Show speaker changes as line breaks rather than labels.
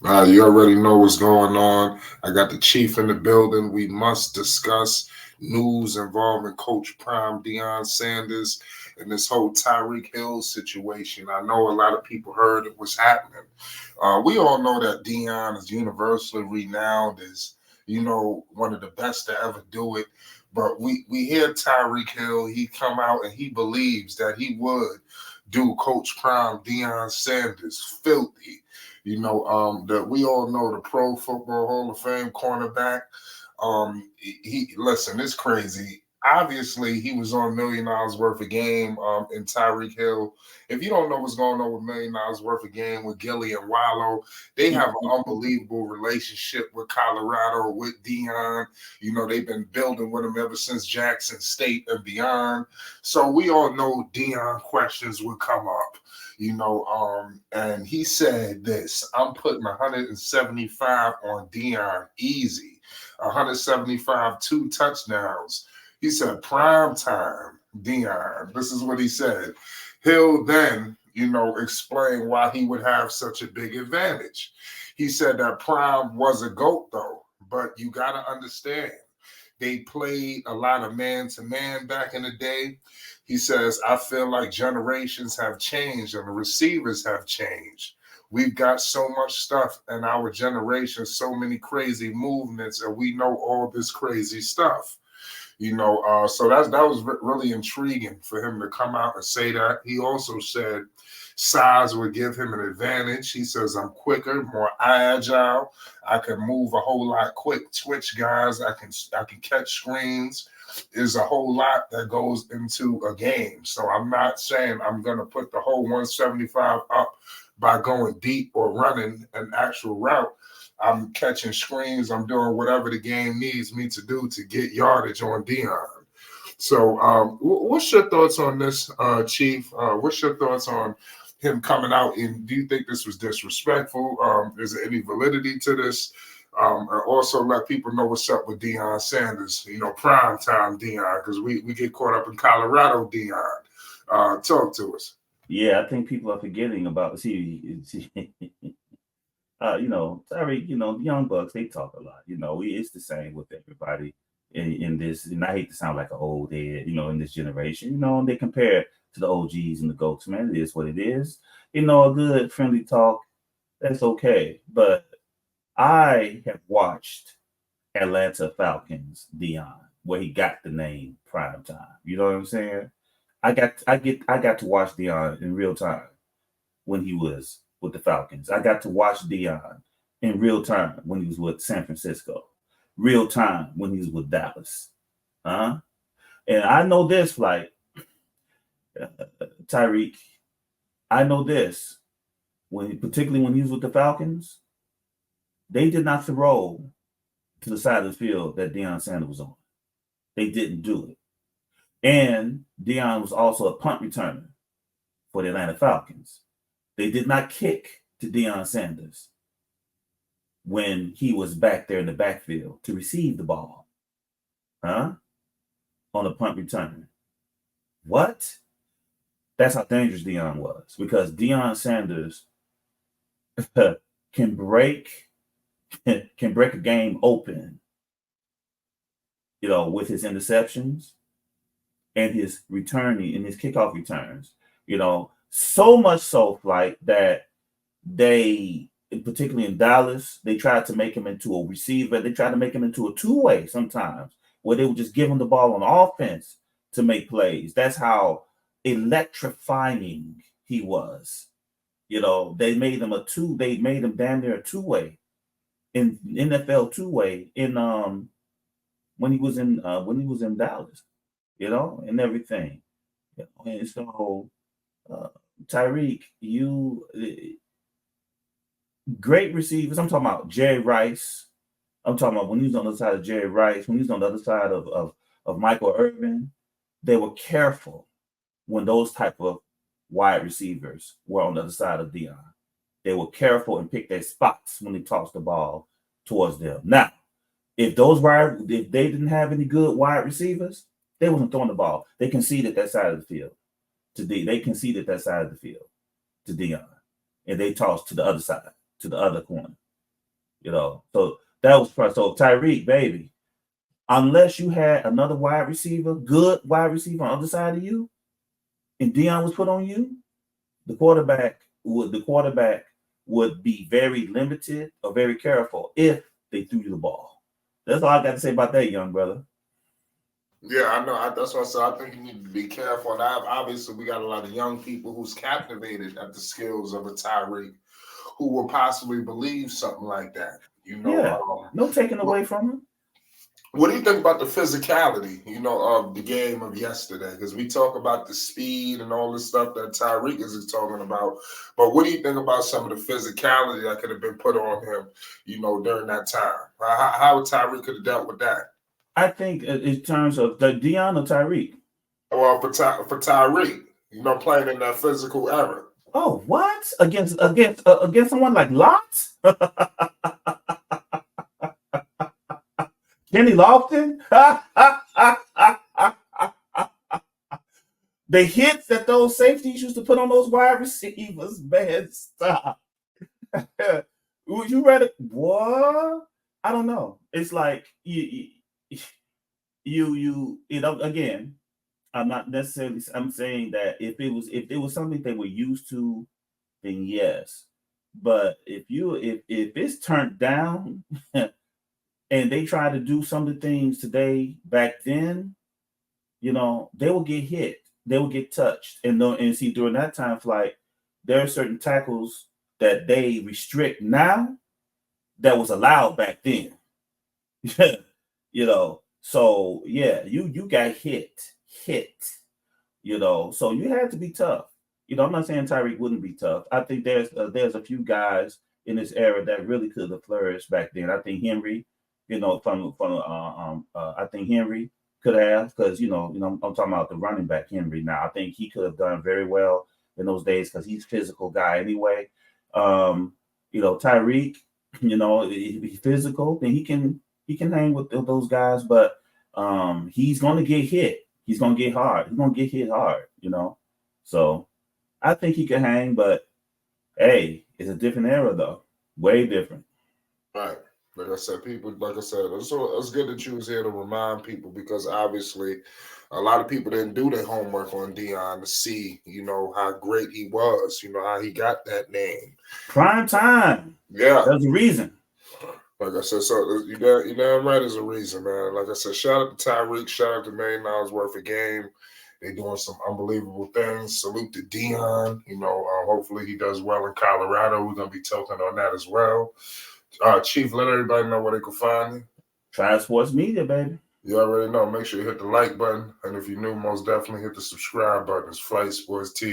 You already know what's going on. I got the chief in the building. We must discuss news involving Coach Prime Deion Sanders and this whole Tyreek Hill situation. I know a lot of people heard it was happening. We all know that Deion is universally renowned as, one of the best to ever do it. But we hear Tyreek Hill, he come out and he believes that he would do Coach Prime Deion Sanders filthy. That we all know the Pro Football Hall of Fame cornerback. He listen, it's crazy. Obviously, he was on $1 million worth of game in Tyreek Hill. If you don't know what's going on with $1 million worth of game with Gilly and Wallow, they have an unbelievable relationship with Colorado, with Deion. They've been building with him ever since Jackson State and beyond. So we all know Deion questions would come up. And he said this: I'm putting 175 on Deion easy. 175, 2 touchdowns. He said, prime time, Deion. This is what he said. He'll then, explain why he would have such a big advantage. He said that Prime was a GOAT, though, but you got to understand, they played a lot of man-to-man back in the day. He says, I feel like generations have changed and the receivers have changed. We've got so much stuff in our generation, so many crazy movements, and we know all this crazy stuff. So that was really intriguing for him to come out and say that. He also said size would give him an advantage. He says, I'm quicker, more agile. I can move a whole lot quick, twitch guys. I can catch screens. There's a whole lot that goes into a game. So I'm not saying I'm going to put the whole 175 up by going deep or running an actual route. I'm catching screens. I'm doing whatever the game needs me to do to get yardage on Deion. So what's your thoughts on this, Chief? What's your thoughts on him coming out? And do you think this was disrespectful? Is there any validity to this? And also let people know what's up with Deion Sanders, prime time Deion, because we get caught up in Colorado Deion. Talk to us.
Yeah, I think people are forgetting about Tyreek, young bucks, they talk a lot. It's the same with everybody in this. And I hate to sound like an old head, in this generation. They compare it to the OGs and the GOATs. Man, it is what it is. A good friendly talk, that's okay. But I have watched Atlanta Falcons Deion, where he got the name Prime Time. You know what I'm saying? I got to watch Deion in real time when he was with the Falcons. I got to watch Deion in real time when he was with San Francisco. Real time when he was with Dallas. And I know this, like Tyreek, I know this. Particularly when he was with the Falcons, they did not throw to the side of the field that Deion Sanders was on. They didn't do it. And Deion was also a punt returner for the Atlanta Falcons. They did not kick to Deion Sanders when he was back there in the backfield to receive the ball. On a punt return. What? That's how dangerous Deion was, because Deion Sanders can break a game open, with his interceptions and his returning and his kickoff returns. So much so like that they, particularly in Dallas, they tried to make him into a receiver. They tried to make him into a two-way sometimes, where they would just give him the ball on offense to make plays. That's how electrifying he was. They made him damn near a two-way in NFL two-way in when he was in Dallas, and everything. And so Tyreek, great receivers. I'm talking about Jerry Rice. I'm talking about when he was on the other side of Jerry Rice, when he was on the other side of Michael Irvin. They were careful when those type of wide receivers were on the other side of Deion. They were careful and picked their spots when they tossed the ball towards them. Now, if they didn't have any good wide receivers, they wasn't throwing the ball. They conceded that side of the field to Deion, and they tossed to the other side, to the other corner. So that was so Tyreek, baby. Unless you had another wide receiver, good wide receiver on the other side of you, and Deion was put on you, the quarterback would be very limited or very careful if they threw you the ball. That's all I got to say about that, young brother.
Yeah, I know. That's what I said. I think you need to be careful. And obviously, we got a lot of young people who's captivated at the skills of a Tyreek, who will possibly believe something like that.
Yeah, no taking away from him.
What do you think about the physicality, of the game of yesterday? Because we talk about the speed and all the stuff that Tyreek is talking about. But what do you think about some of the physicality that could have been put on him, during that time? How Tyreek could have dealt with that?
I think in terms of the Deion or Tyreek.
Well, for Tyreek, playing in that physical era.
Oh, what against someone like Lott? Kenny Lofton? The hits that those safeties used to put on those wide receivers, man, stop. Would you rather what? I don't know. It's like again. I'm not necessarily. I'm saying that if it was something they were used to, then yes. But if it's turned down and they try to do some of the things today back then, they will get hit, they will get touched, and see during that time flight, there are certain tackles that they restrict now that was allowed back then. So yeah, you got hit. So you had to be tough. I'm not saying Tyreek wouldn't be tough. I think there's a few guys in this era that really could have flourished back then. I think Henry, I think Henry could have because I'm talking about the running back Henry now. I think he could have done very well in those days because he's a physical guy anyway. Tyreek, if he's physical, then he can hang with those guys, but he's going to get hit. He's going to get hard. He's going to get hit hard, So I think he can hang, but hey, it's a different era though. Way different.
Right. Like I said, it's good that you was here to remind people because obviously a lot of people didn't do their homework on Deion to see, how great he was, how he got that name.
Prime time.
Yeah.
There's a reason.
Like I said, so you damn right there's a reason, man. Like I said, shout out to Tyreek, shout out to $1 million worth of game. They're doing some unbelievable things. Salute to Deion. Hopefully he does well in Colorado. We're gonna be talking on that as well. Chief, let everybody know where they can find you.
Tribe Sports Media, baby.
You already know. Make sure you hit the like button, and if you're new, most definitely hit the subscribe button. It's Flight Sports TV.